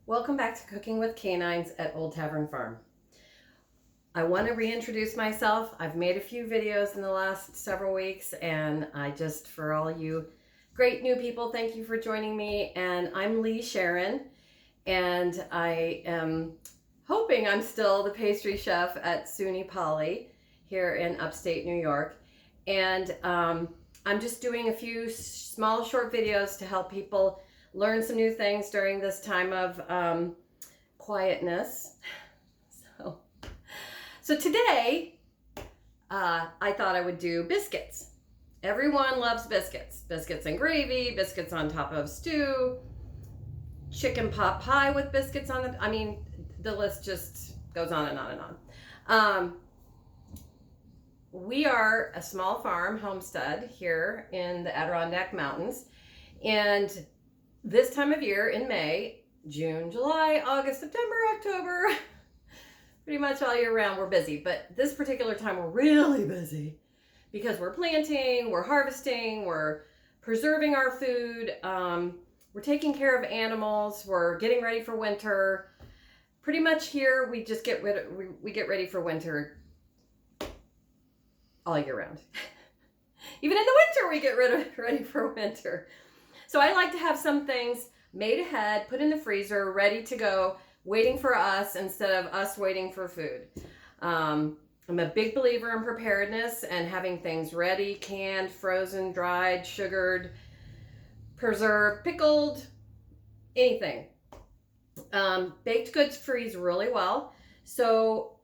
Welcome back to Cooking with Canines at Old Tavern Farm. I want to reintroduce myself. I've made a few videos in the last several weeks, and for all you great new people, thank you for joining me. And I'm Lee Sharon, and I am hoping I'm still the pastry chef at SUNY Poly here in upstate New York. And I'm just doing a few small short videos to help people learn some new things during this time of quietness. So today, I thought I would do biscuits. Everyone loves biscuits. Biscuits and gravy, biscuits on top of stew, chicken pot pie with biscuits on the, the list just goes on and on and on. We are a small farm homestead here in the Adirondack Mountains, and this time of year in May, June, July, August, September, October, pretty much all year round we're busy. But this particular time we're really busy because we're planting, we're harvesting, we're preserving our food, we're taking care of animals, we're getting ready for winter. Pretty much here we just get ready for winter all year round. Even in the winter we get ready for winter. So I like to have some things made ahead, put in the freezer, ready to go, waiting for us instead of us waiting for food. I'm a big believer in preparedness and having things ready, canned, frozen, dried, sugared, preserved, pickled, anything. Baked goods freeze really well. So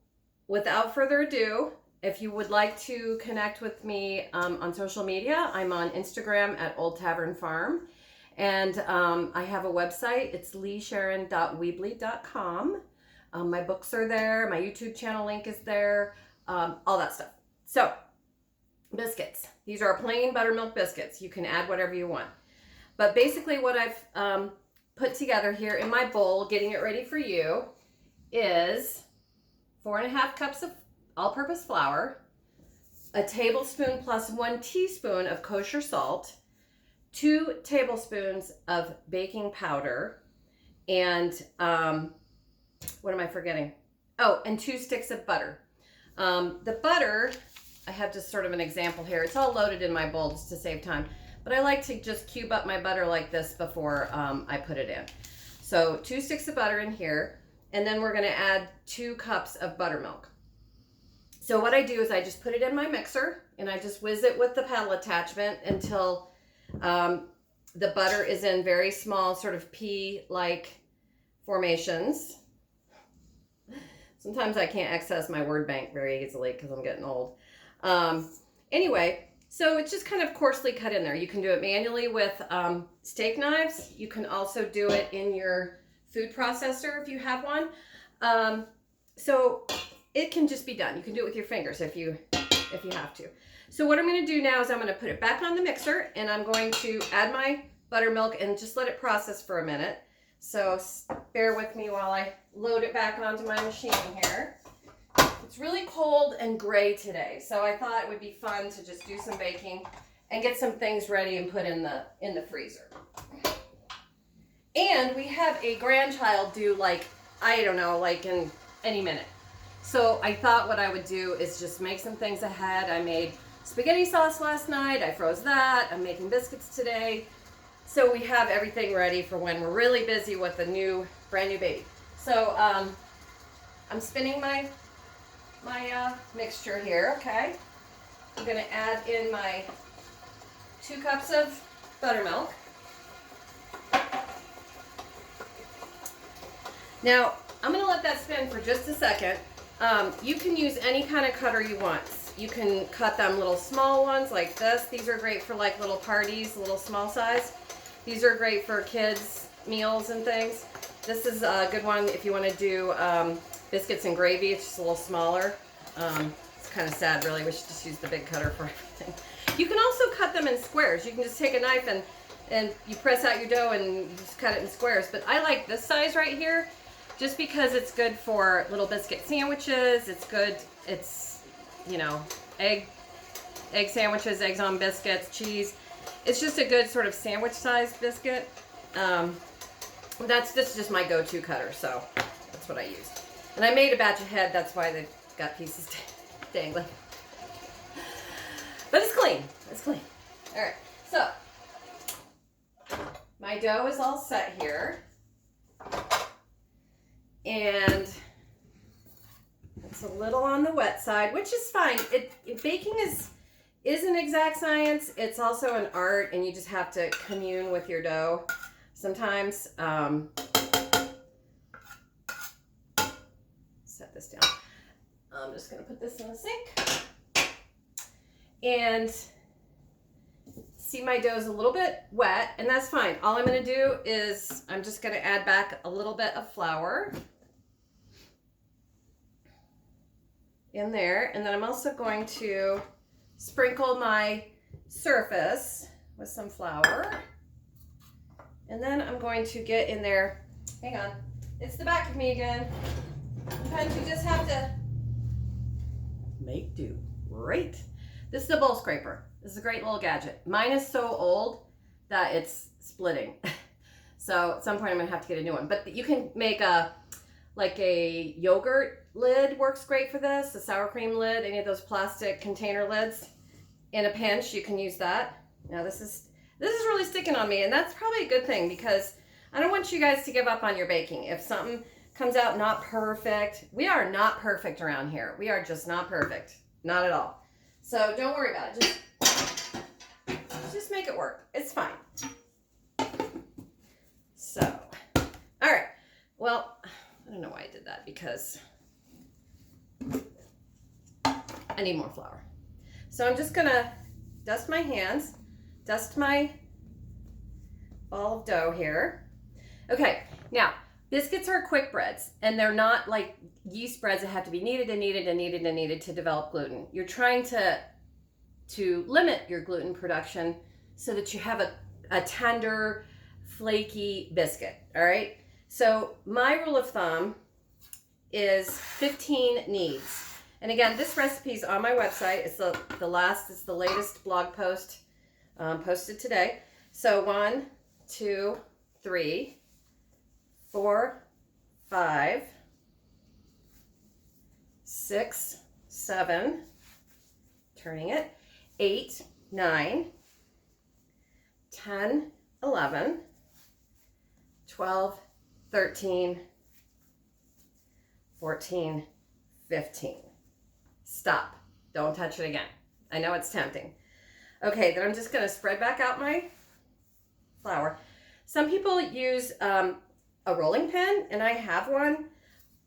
without further ado, if you would like to connect with me on social media, I'm on Instagram at Old Tavern Farm. And I have a website. It's leesharon.weebly.com. My books are there. My YouTube channel link is there. All that stuff. So, biscuits. These are plain buttermilk biscuits. You can add whatever you want. But basically what I've put together here in my bowl, getting it ready for you, is 4.5 cups of all-purpose flour, a tablespoon plus 1 teaspoon of kosher salt, 2 tablespoons of baking powder, and what am I forgetting? Oh, and 2 sticks of butter. The butter, I have just sort of an example here. It's all loaded in my bowl just to save time, but I like to just cube up my butter like this before I put it in. So 2 sticks of butter in here, and then we're going to add 2 cups of buttermilk. So what I do is I just put it in my mixer and I just whiz it with the paddle attachment until the butter is in very small sort of pea-like formations. Sometimes I can't access my word bank very easily because I'm getting old. Anyway, so it's just kind of coarsely cut in there. You can do it manually with steak knives. You can also do it in your food processor if you have one. So it can just be done. You can do it with your fingers if you have to. So what I'm going to do now is I'm going to put it back on the mixer, and I'm going to add my buttermilk and just let it process for a minute. So bear with me while I load it back onto my machine here. It's really cold and gray today, so I thought it would be fun to just do some baking and get some things ready and put in the freezer. And we have a grandchild due in any minute. So I thought what I would do is just make some things ahead. I made spaghetti sauce last night. I froze that. I'm making biscuits today. So we have everything ready for when we're really busy with a brand new baby. So I'm spinning my mixture here, okay? I'm gonna add in my 2 cups of buttermilk. Now, I'm gonna let that spin for just a second. You can use any kind of cutter you want. You can cut them little small ones like this. These are great for like little parties, little small size. These are great for kids' meals and things. This is a good one if you want to do biscuits and gravy. It's just a little smaller. It's kind of sad really. We should just use the big cutter for everything. You can also cut them in squares. You can just take a knife and you press out your dough and you just cut it in squares. But I like this size right here, just because it's good for little biscuit sandwiches. It's good, it's, you know, egg sandwiches, eggs on biscuits, cheese. It's just a good sort of sandwich sized biscuit. This is just my go-to cutter, so that's what I used. And I made a batch ahead, that's why they've got pieces dangling. But it's clean. It's clean. All right, so my dough is all set here. And it's a little on the wet side, which is fine. Baking is an exact science. It's also an art, and you just have to commune with your dough sometimes. Set this down. I'm just going to put this in the sink. And see, my dough is a little bit wet, and that's fine. All I'm going to do is I'm just going to add back a little bit of flour in there, and then I'm also going to sprinkle my surface with some flour, and then I'm going to get in there. Hang on, it's the back of me again. Sometimes you just have to make do. Right. This is a bowl scraper. This is a great little gadget. Mine is so old that it's splitting. So at some point I'm gonna have to get a new one. But you can make like a yogurt lid works great for this, a sour cream lid, any of those plastic container lids. In a pinch, you can use that. Now this is really sticking on me, and that's probably a good thing because I don't want you guys to give up on your baking. If something comes out not perfect, we are not perfect around here. We are just not perfect, not at all. So don't worry about it. Just make it work. It's fine. So, all right. Well, I don't know why I did that because I need more flour. So I'm just gonna dust my hands, dust my ball of dough here. Okay, now biscuits are quick breads, and they're not like yeast breads that have to be kneaded and kneaded and kneaded and kneaded to develop gluten. You're trying to limit your gluten production so that you have a tender, flaky biscuit, all right? So my rule of thumb is 15 kneads. And again, this recipe is on my website. It's the latest blog post posted today. So 1, 2, 3, 4, 5, 6, 7, turning it, 8, 9, 10, 11, 12, 13, 14, 15. Stop. Don't touch it again. I know it's tempting. Okay, then I'm just going to spread back out my flour. Some people use a rolling pin, and I have one,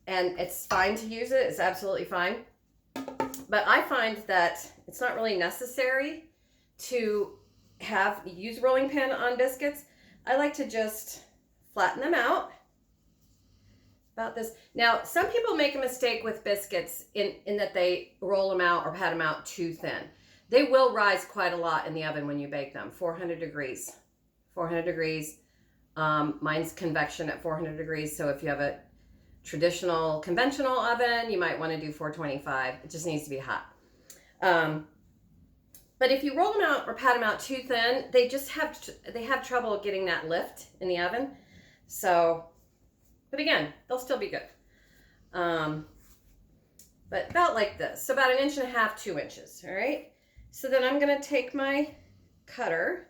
and it's fine to use it. It's absolutely fine. But I find that it's not really necessary to use a rolling pin on biscuits. I like to just flatten them out about this. Now, some people make a mistake with biscuits in that they roll them out or pat them out too thin. They will rise quite a lot in the oven when you bake them. 400 degrees. 400 degrees. Mine's convection at 400 degrees. So if you have a traditional conventional oven, you might want to do 425. It just needs to be hot. But if you roll them out or pat them out too thin, they have trouble getting that lift in the oven. So, but again, they'll still be good. But about like this. So about 1.5 inches, 2 inches. All right. So then I'm going to take my cutter,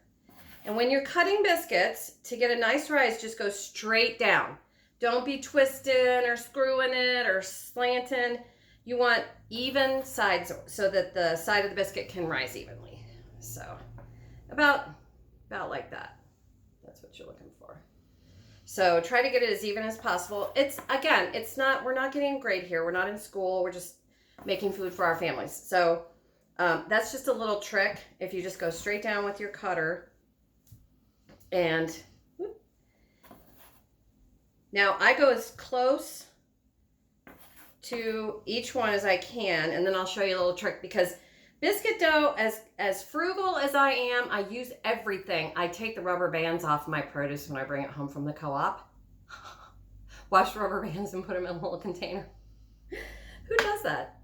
and when you're cutting biscuits, to get a nice rise, just go straight down. Don't be twisting or screwing it or slanting. You want even sides so that the side of the biscuit can rise evenly. So about like that. That's what you're looking for. So try to get it as even as possible. We're not getting a grade here. We're not in school. We're just making food for our families. So that's just a little trick. If you just go straight down with your cutter, and now I go as close to each one as I can, and then I'll show you a little trick, because biscuit dough, as frugal as I am, I use everything. I take the rubber bands off my produce when I bring it home from the co-op. Wash rubber bands and put them in a little container. Who does that?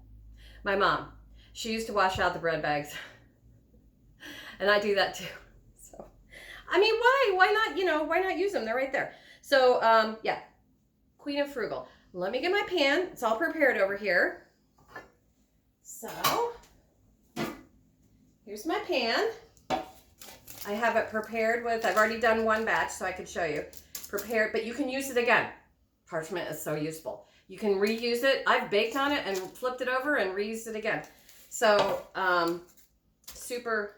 My mom. She used to wash out the bread bags. And I do that too. So, I mean, why not, why not use them? They're right there. So, yeah, Queen of Frugal. Let me get my pan. It's all prepared over here. So, here's my pan. I have it prepared with, I've already done one batch so I could show you. Prepared, but you can use it again. Parchment is so useful. You can reuse it. I've baked on it and flipped it over and reused it again. So, super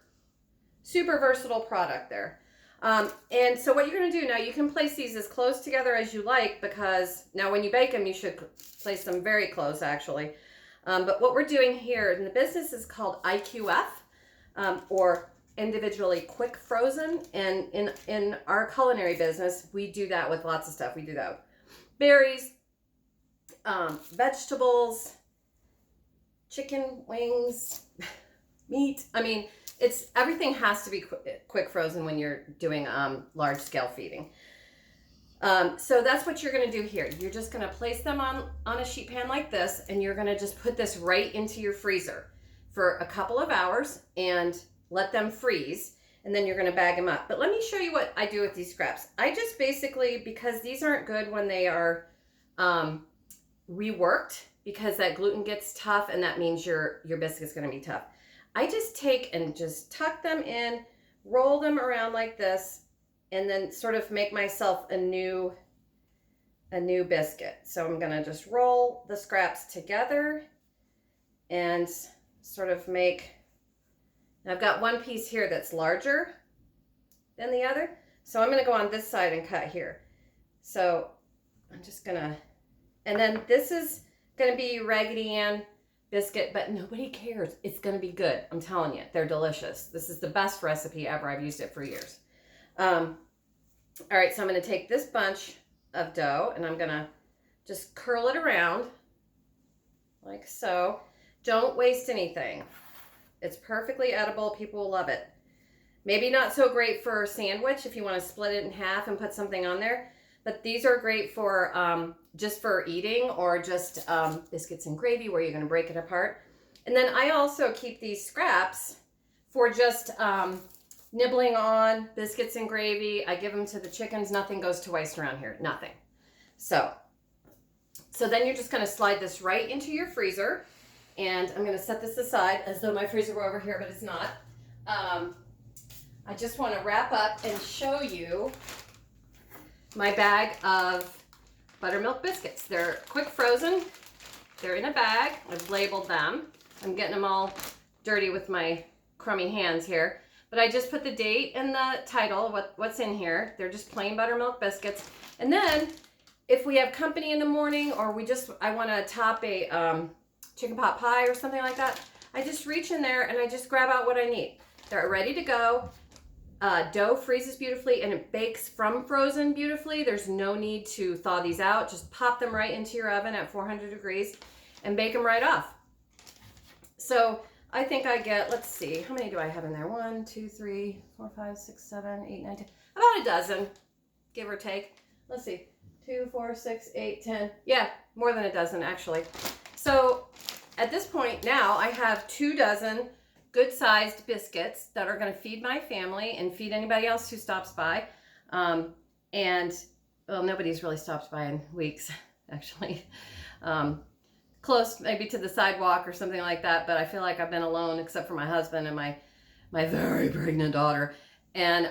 versatile product there. And so what you're going to do now, you can place these as close together as you like, because now when you bake them, you should place them very close actually. But what we're doing here in the business is called IQF, or individually quick frozen. And in our culinary business, we do that with lots of stuff. We do that with berries, vegetables, chicken wings, meat. I mean, everything has to be quick frozen when you're doing large scale feeding. So that's what you're going to do here. You're just going to place them on a sheet pan like this, and you're going to just put this right into your freezer for a couple of hours and let them freeze, and then you're going to bag them up. But let me show you what I do with these scraps. I just basically, because these aren't good when they are reworked, because that gluten gets tough, and that means your biscuit's going to be tough. I just take and just tuck them in, roll them around like this, and then sort of make myself a new biscuit. So I'm going to just roll the scraps together and sort of make, I've got one piece here that's larger than the other. So I'm going to go on this side and cut here. So I'm just going to, and then this is going to be Raggedy Ann biscuit, but nobody cares. It's going to be good. I'm telling you, they're delicious. This is the best recipe ever. I've used it for years. All right, so I'm going to take this bunch of dough and I'm going to just curl it around like so. Don't waste anything. It's perfectly edible. People will love it. Maybe not so great for a sandwich if you want to split it in half and put something on there, but these are great for just for eating, or just biscuits and gravy where you're going to break it apart. And then I also keep these scraps for just nibbling on biscuits and gravy. I give them to the chickens. Nothing goes to waste around here. Nothing. So then you're just going to slide this right into your freezer. And I'm going to set this aside as though my freezer were over here, but it's not. I just want to wrap up and show you my bag of buttermilk biscuits. They're quick frozen. They're in a bag. I've labeled them. I'm getting them all dirty with my crummy hands here. But I just put the date and the title, what's in here. They're just plain buttermilk biscuits. And then if we have company in the morning, or I want to top a chicken pot pie or something like that, I just reach in there and I just grab out what I need. They're ready to go. Dough freezes beautifully and it bakes from frozen beautifully. There's no need to thaw these out. Just pop them right into your oven at 400 degrees and bake them right off. So I think I get, let's see, how many do I have in there? 1, 2, 3, 4, 5, 6, 7, 8, 9, 10. About a dozen, give or take. Let's see, 2, 4, 6, 8, 10. Yeah, more than a dozen actually. So at this point now I have 2 dozen good-sized biscuits that are going to feed my family and feed anybody else who stops by. And, well, nobody's really stopped by in weeks, actually. Close maybe to the sidewalk or something like that, but I feel like I've been alone except for my husband and my very pregnant daughter and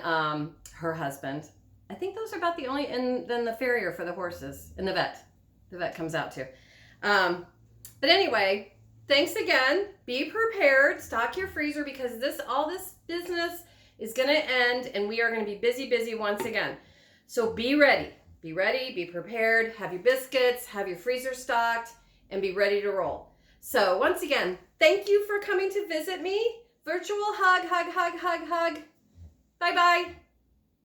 her husband. I think those are about the only, and then the farrier for the horses and the vet. The vet comes out too. But anyway, thanks again. Be prepared. Stock your freezer, because all this business is going to end and we are going to be busy once again. So be ready. Be ready. Be prepared. Have your biscuits. Have your freezer stocked and be ready to roll. So once again, thank you for coming to visit me. Virtual hug. Bye-bye.